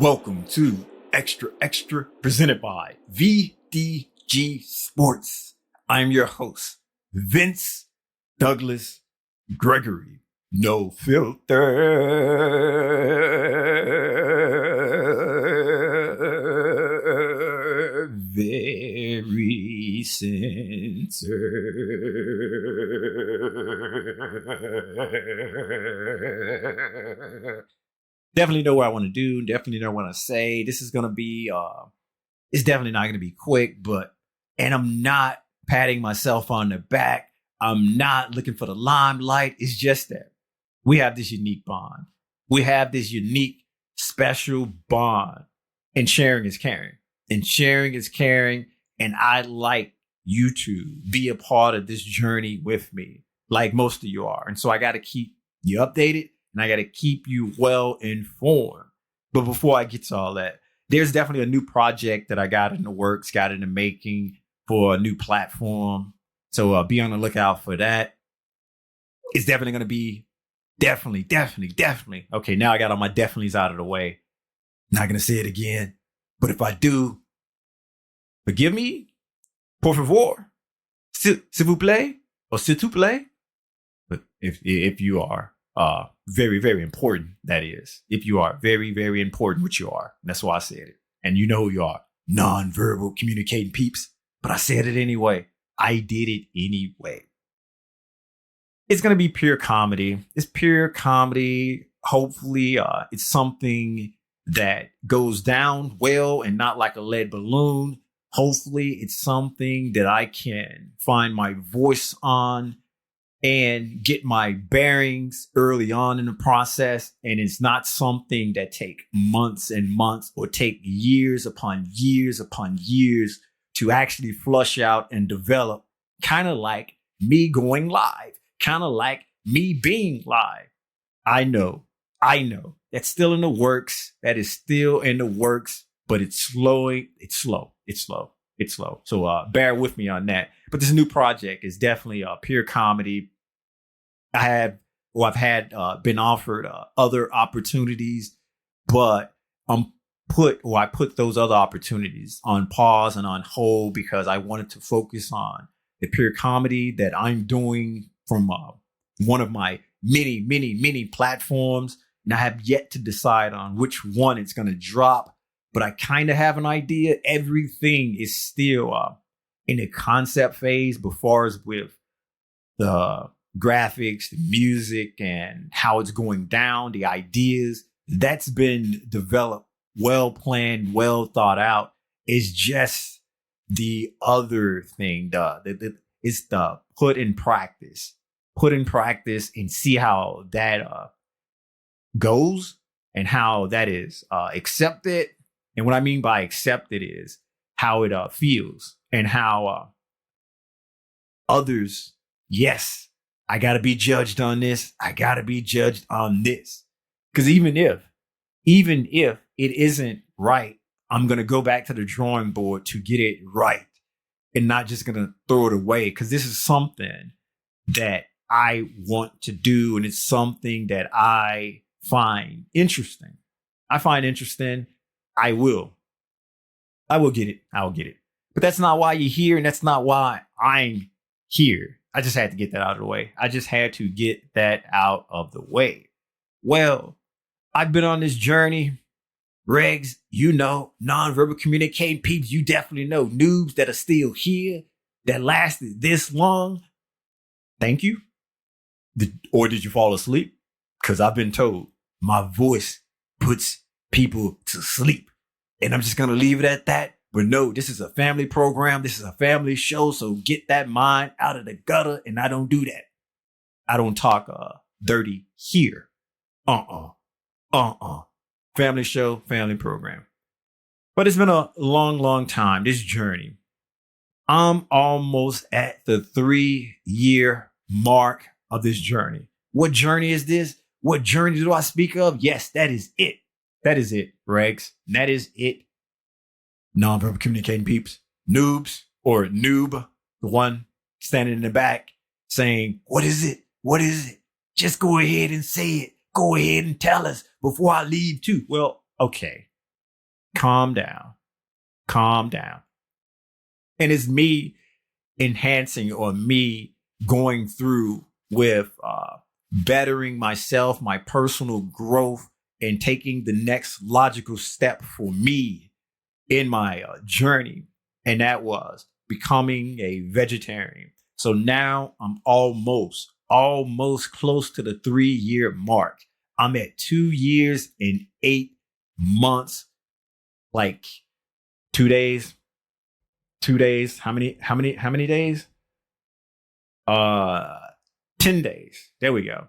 Welcome to Xtra presented by VDG Sports. I'm your host, Vince Douglas Gregory. No filter, very censored. Definitely know what I want to do. Definitely know what I want to say. This is going to be, it's definitely not going to be quick, and I'm not patting myself on the back. I'm not looking for the limelight. It's just that we have this unique bond. We have this unique, special bond. And sharing is caring. And sharing is caring. And I'd like you to be a part of this journey with me, like most of you are. And so I got to keep you updated. And I got to keep you well informed. But before I get to all that, there's definitely a new project that I got in the works, got in the making for a new platform. So be on the lookout for that. It's definitely going to be definitely. Okay, now I got all my definitely's out of the way. Not going to say it again. But if I do, forgive me. Por favor. S'il vous plaît. Or s'il te plaît. But if you are very, very important, that is. If you are very, very important, which you are. That's why I said it. And you know who you are. Non-verbal communicating peeps. But I said it anyway. I did it anyway. It's going to be pure comedy. It's pure comedy. Hopefully, it's something that goes down well and not like a lead balloon. Hopefully, it's something that I can find my voice on and get my bearings early on in the process. And it's not something that take months and months or take years upon years upon years to actually flush out and develop, kind of like me going live, kind of like me being live. I know. That's still in the works. That is still in the works, but it's slowing. It's slow. So bear with me on that. But this new project is definitely a pure comedy. I've been offered other opportunities, but I put those other opportunities on pause and on hold because I wanted to focus on the pure comedy that I'm doing from one of my many platforms. And I have yet to decide on which one it's going to drop, but I kind of have an idea. Everything is still in the concept phase, but far as with the graphics, the music, and how it's going down, the ideas, that's been developed, well planned, well thought out. It's just the other thing, it's the put in practice and see how that goes and how that is accepted. And what I mean by accepted is how it feels and how others, yes, I got to be judged on this. I got to be judged on this. Because even if it isn't right, I'm going to go back to the drawing board to get it right and not just going to throw it away. Because this is something that I want to do. And it's something that I find interesting. I will get it. But that's not why you're here. And that's not why I'm here. I just had to get that out of the way. Well, I've been on this journey. Regs, you know, nonverbal communicating peeps, you definitely know. Noobs that are still here, that lasted this long. Thank you. Or did you fall asleep? Because I've been told my voice puts people to sleep. And I'm just going to leave it at that. But no, this is a family program. This is a family show. So get that mind out of the gutter. And I don't do that. I don't talk dirty here. Family show, family program. But it's been a long time, this journey. I'm almost at the 3-year mark of this journey. What journey is this? What journey do I speak of? Yes, that is it. That is it, Regs. That is it. Non-verbal communicating peeps, noobs or noob, the one standing in the back saying, what is it? Just go ahead and say it. Go ahead and tell us before I leave too. Well, okay. calm down, calm down. And it's me enhancing or me going through with bettering myself, my personal growth, and taking the next logical step for me in my journey. And that was becoming a vegetarian. So now I'm almost close to the 3-year mark. I'm at 2 years and 8 months, like 2 days. 2 days. How many days? 10 days. There we go.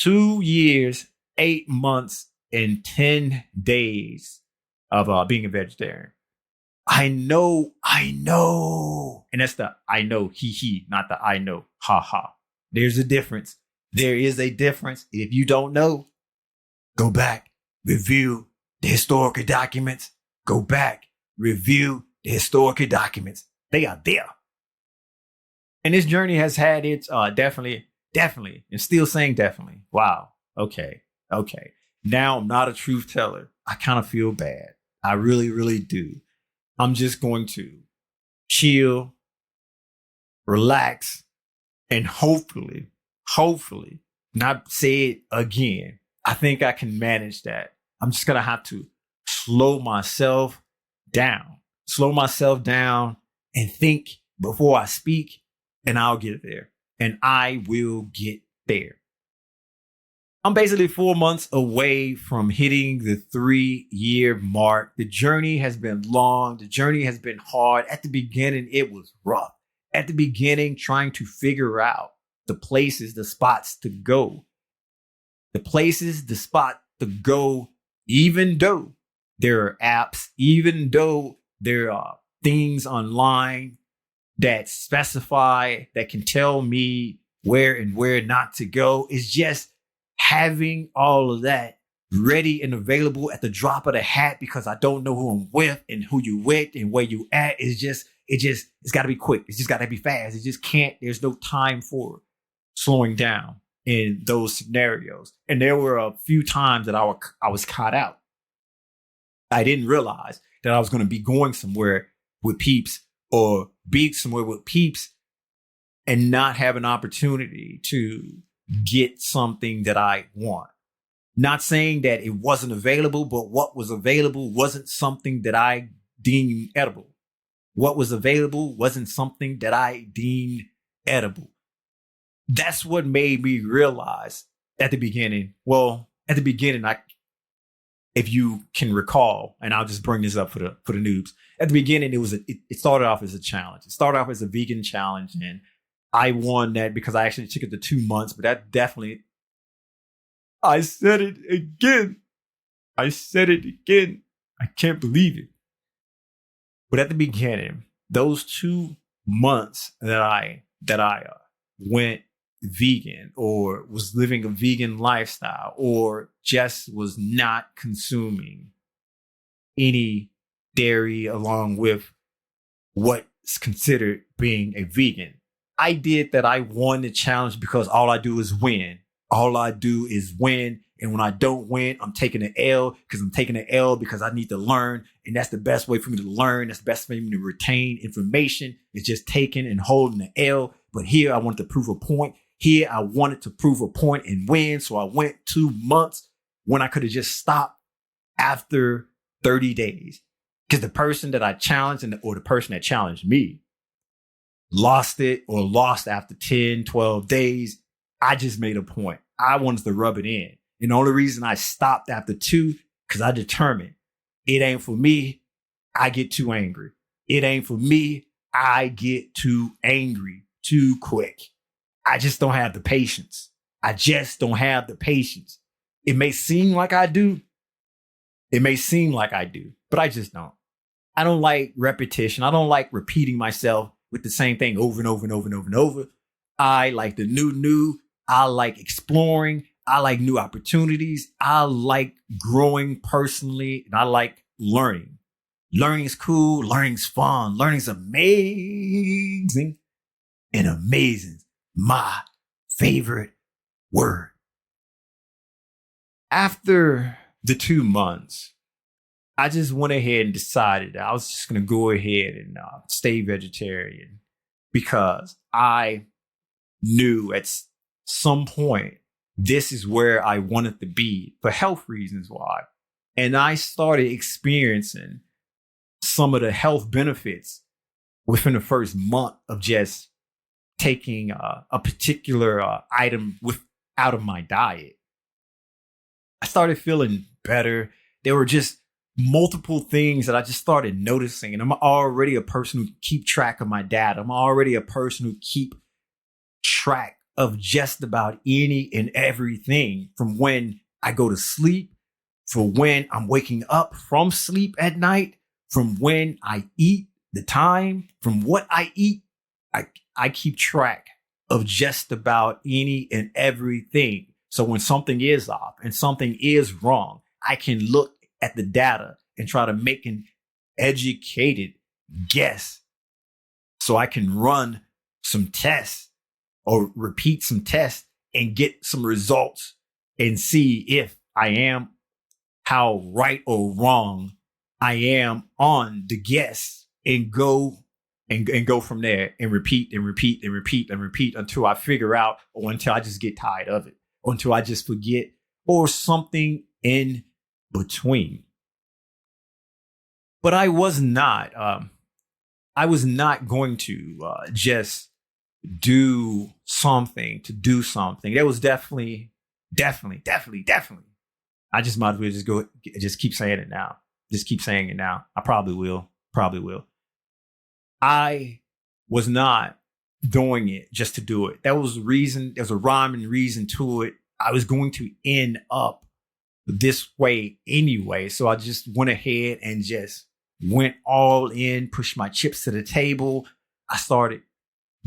2 years, 8 months, and 10 days of being a vegetarian. I know. And that's the I know, he, not the I know, ha ha. There's a difference. There is a difference. If you don't know, go back, review the historical documents. Go back, review the historical documents. They are there. And this journey has had its definitely, and still saying definitely. Wow. Okay. Now I'm not a truth teller. I kind of feel bad. I really, really do. I'm just going to chill, relax, and hopefully, not say it again. I think I can manage that. I'm just going to have to slow myself down and think before I speak, and I'll get there. And I will get there. I'm basically 4 months away from hitting the 3-year mark. The journey has been long. The journey has been hard. At the beginning, it was rough. At the beginning, trying to figure out the places, the spots to go. Even though there are apps, even though there are things online that specify, that can tell me where and where not to go. It's just having all of that ready and available at the drop of the hat, because I don't know who I'm with and who you with and where you at. It's got to be quick. It's just got to be fast. It just can't, there's no time for slowing down in those scenarios. And there were a few times that I was caught out. I didn't realize that I was going to be going somewhere with peeps or be somewhere with peeps and not have an opportunity to get something that I want. Not saying that it wasn't available, but what was available wasn't something that I deemed edible. What was available wasn't something that I deemed edible. That's what made me realize at the beginning. Well, at the beginning, if you can recall, and I'll just bring this up for the noobs. At the beginning, it started off as a challenge. It started off as a vegan challenge, and I won that because I actually took it to 2 months. But that definitely, I said it again. I can't believe it. But at the beginning, those 2 months that I went vegan or was living a vegan lifestyle or just was not consuming any dairy along with what's considered being a vegan. I did that. I won the challenge because all I do is win. And when I don't win, I'm taking an L because I need to learn. And that's the best way for me to learn. That's the best way for me to retain information. It's just taking and holding the L. But here I wanted to prove a point. And win. So I went 2 months when I could have just stopped after 30 days. Because the person that I challenged or the person that challenged me lost after 10, 12 days. I just made a point. I wanted to rub it in. And the only reason I stopped after 2, because I determined it ain't for me. I get too angry. It ain't for me. I get too angry too quick. I just don't have the patience. It may seem like I do. But I just don't. I don't like repetition. I don't like repeating myself with the same thing over and over and over and over and over. I like the new. I like exploring. I like new opportunities. I like growing personally, and I like learning. Learning is cool. Learning's fun. Learning's amazing. And amazing, my favorite word. After the 2 months, I just went ahead and decided that I was just going to go ahead and stay vegetarian because I knew at some point this is where I wanted to be for health reasons. Why? And I started experiencing some of the health benefits within the first month of just taking a particular item out of my diet. I started feeling better. There were just multiple things that I just started noticing. And I'm already a person who keep track of my data. I'm already a person who keep track of just about any and everything from when I go to sleep, for when I'm waking up from sleep at night, from when I eat, the time, from what I eat. I keep track of just about any and everything. So when something is off and something is wrong, I can look at the data and try to make an educated guess. So I can run some tests or repeat some tests and get some results and see if I am how right or wrong I am on the guess, and go from there and repeat and repeat and repeat and repeat until I figure out, or until I just get tired of it, or until I just forget, or something in between. But I was not going to just do something to do something. There was definitely. I just might as well just keep saying it now. Just keep saying it now. I probably will. I was not doing it just to do it. That was the reason. There's a rhyme and reason to it. I was going to end up this way anyway. So I just went ahead and just went all in, pushed my chips to the table. I started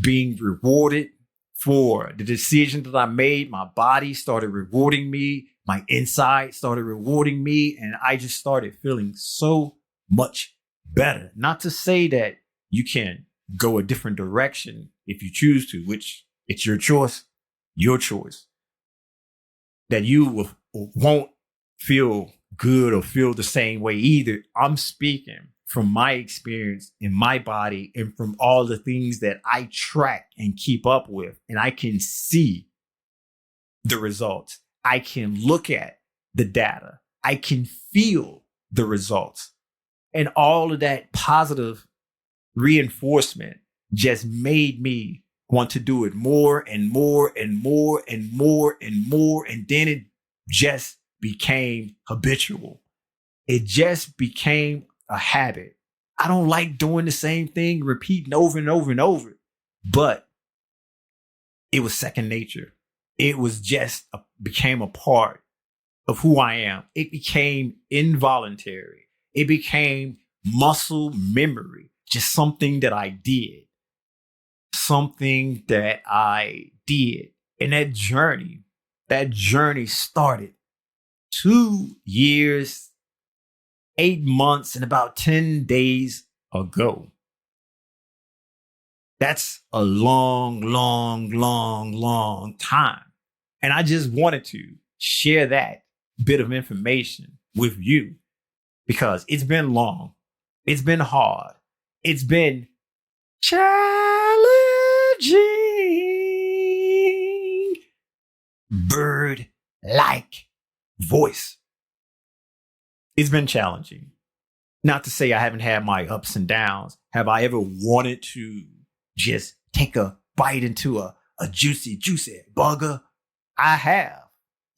being rewarded for the decision that I made. My body started rewarding me. My inside started rewarding me. And I just started feeling so much better. Not to say that you can go a different direction if you choose to, which it's your choice. That you won't feel good or feel the same way either. I'm speaking from my experience in my body and from all the things that I track and keep up with. And I can see the results. I can look at the data. I can feel the results. And all of that positive reinforcement just made me want to do it more and more and more and more and more. And then it just became habitual. It just became a habit. I don't like doing the same thing, repeating over and over and over, but it was second nature. It was just became a part of who I am. It became involuntary. It became muscle memory, just something that I did. And that journey started 2 years, 8 months, and about 10 days ago. That's a long time. And I just wanted to share that bit of information with you because it's been long. It's been hard. It's been challenging. Bird-like voice. It's been challenging. Not to say I haven't had my ups and downs. Have I ever wanted to just take a bite into a juicy burger? I have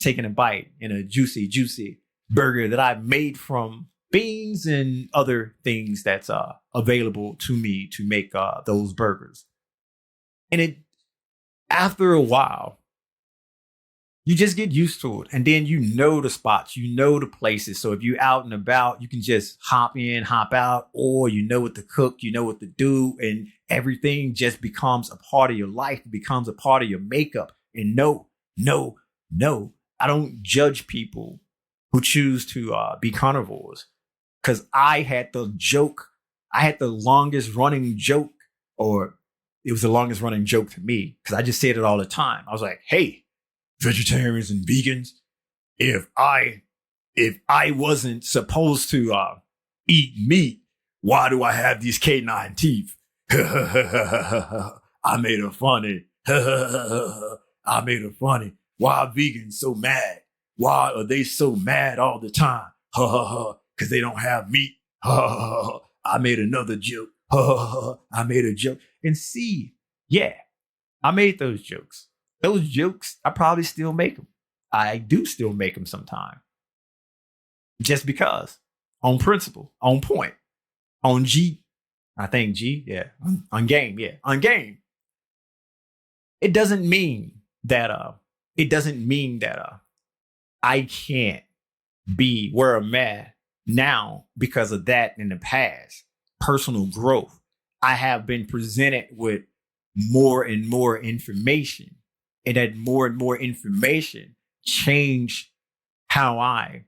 taken a bite in a juicy burger that I've made from beans and other things that's available to me to make those burgers. And after a while, you just get used to it. And then you know the spots, you know the places. So if you're out and about, you can just hop in, hop out, or you know what to cook, you know what to do. And everything just becomes a part of your life, it becomes a part of your makeup. And no, I don't judge people who choose to be carnivores. Because I had the longest running joke, or it was the longest running joke to me, because I just said it all the time. I was like, hey, vegetarians and vegans, if I if I wasn't supposed to eat meat, why do I have these canine teeth? I made her funny. I made her funny. Why are vegans so mad? Why are they so mad all the time? Because they don't have meat. I made another joke. I made a joke. And see, yeah, I made those jokes. Those jokes, I probably still make them. I do still make them sometimes. Just because. On principle. On point. On G. I think G. Yeah. On game. Yeah. On game. It doesn't mean that I can't be where I'm at now because of that in the past. Personal growth. I have been presented with more and more information, and that more and more information change how I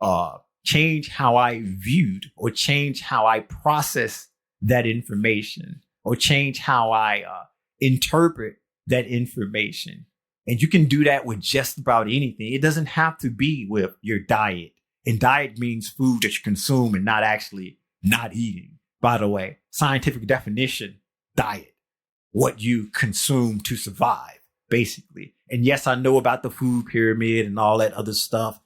viewed or change how I process that information or change how I interpret that information. And you can do that with just about anything. It doesn't have to be with your diet. And diet means food that you consume and not actually not eating. By the way, scientific definition, diet, what you consume to survive, basically. And yes, I know about the food pyramid and all that other stuff.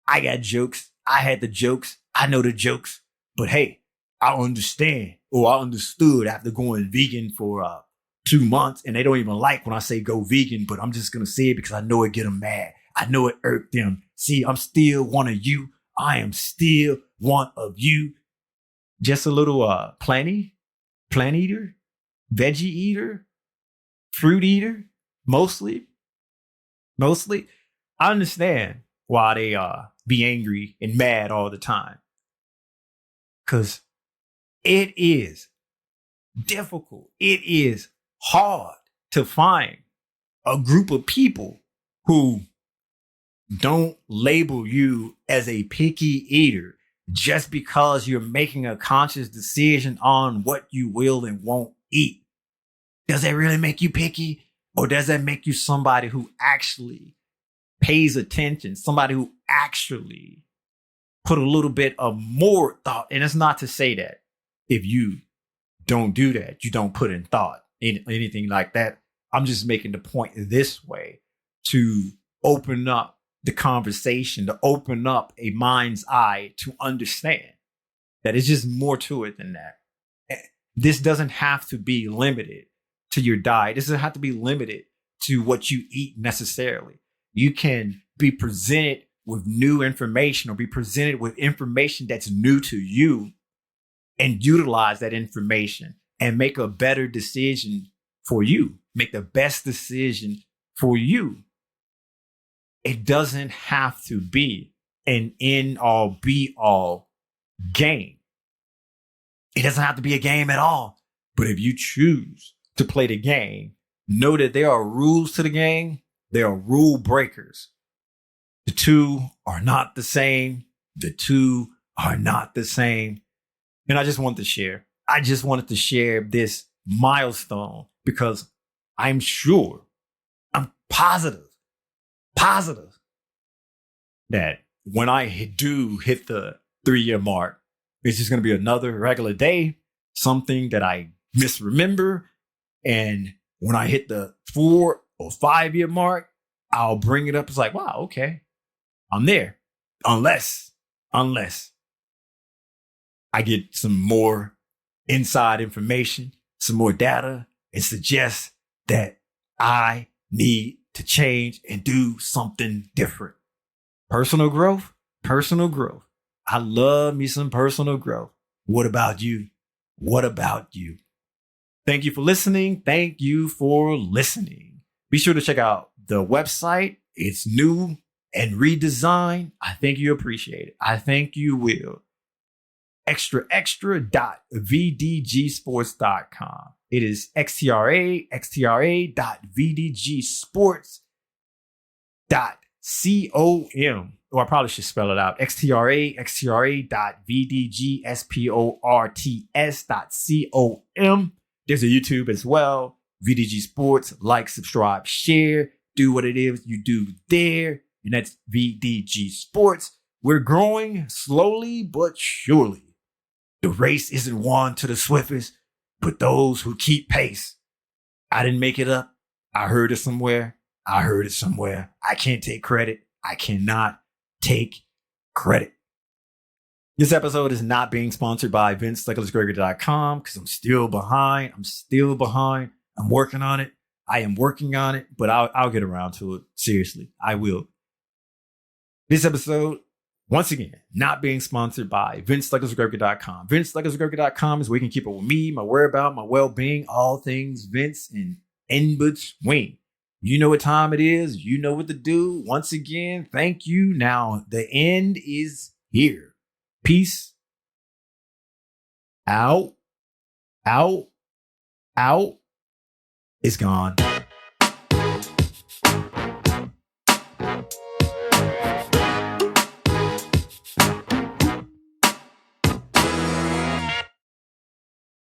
I got jokes. I had the jokes. I know the jokes. But hey, I understand, or I understood after going vegan for 2 months, and they don't even like when I say go vegan, but I'm just going to say it because I know it get them mad. I know it irked them. See, I'm still one of you. I am still one of you. Just a little plant eater, veggie eater, fruit eater, mostly. I understand why they be angry and mad all the time. Because it is difficult. It is hard to find a group of people who don't label you as a picky eater just because you're making a conscious decision on what you will and won't eat. Does that really make you picky? Or does that make you somebody who actually pays attention? Somebody who actually put a little bit of more thought. And it's not to say that if you don't do that, you don't put in thought in anything like that. I'm just making the point this way to open up the conversation, to open up a mind's eye to understand that it's just more to it than that. This doesn't have to be limited to your diet. This doesn't have to be limited to what you eat necessarily. You can be presented with new information or be presented with information that's new to you and utilize that information and make a better decision for you. Make the best decision for you. It doesn't have to be an end-all, be-all game. It doesn't have to be a game at all. But if you choose to play the game, know that there are rules to the game. There are rule breakers. The two are not the same. The two are not the same. And I just wanted to share. I just wanted to share this milestone because I'm sure, I'm positive that when I do hit the 3-year mark, it's just going to be another regular day, something that I misremember. And when I hit the 4 or 5-year mark, I'll bring it up. It's like, wow, okay, I'm there. Unless I get some more inside information, some more data, and suggest that I need to change and do something different. Personal growth. I love me some personal growth. What about you? Thank you for listening. Be sure to check out the website. It's new and redesigned. I think you appreciate it. I think you will. Xtra.vdgsports.com. It is xtra.vdgsports.com. Or I probably should spell it out. xtra.vdgsports.com. There's a YouTube as well. VDG Sports. Like, subscribe, share. Do what it is you do there. And that's VDG Sports. We're growing slowly but surely. The race isn't won to the swiftest, but those who keep pace. I didn't make it up. I heard it somewhere. I can't take credit. I cannot take credit. This episode is not being sponsored by VinceDouglasGregory.com because I'm still behind. I'm working on it. I am working on it, but I'll get around to it. Seriously, I will. This episode, once again, not being sponsored by VinceDouglasGregory.com. VinceDouglasGregory.com is where you can keep up with me, my whereabouts, my well-being, all things Vince and in between. You know what time it is. You know what to do. Once again, thank you. Now, the end is here. Peace. Out. It's gone.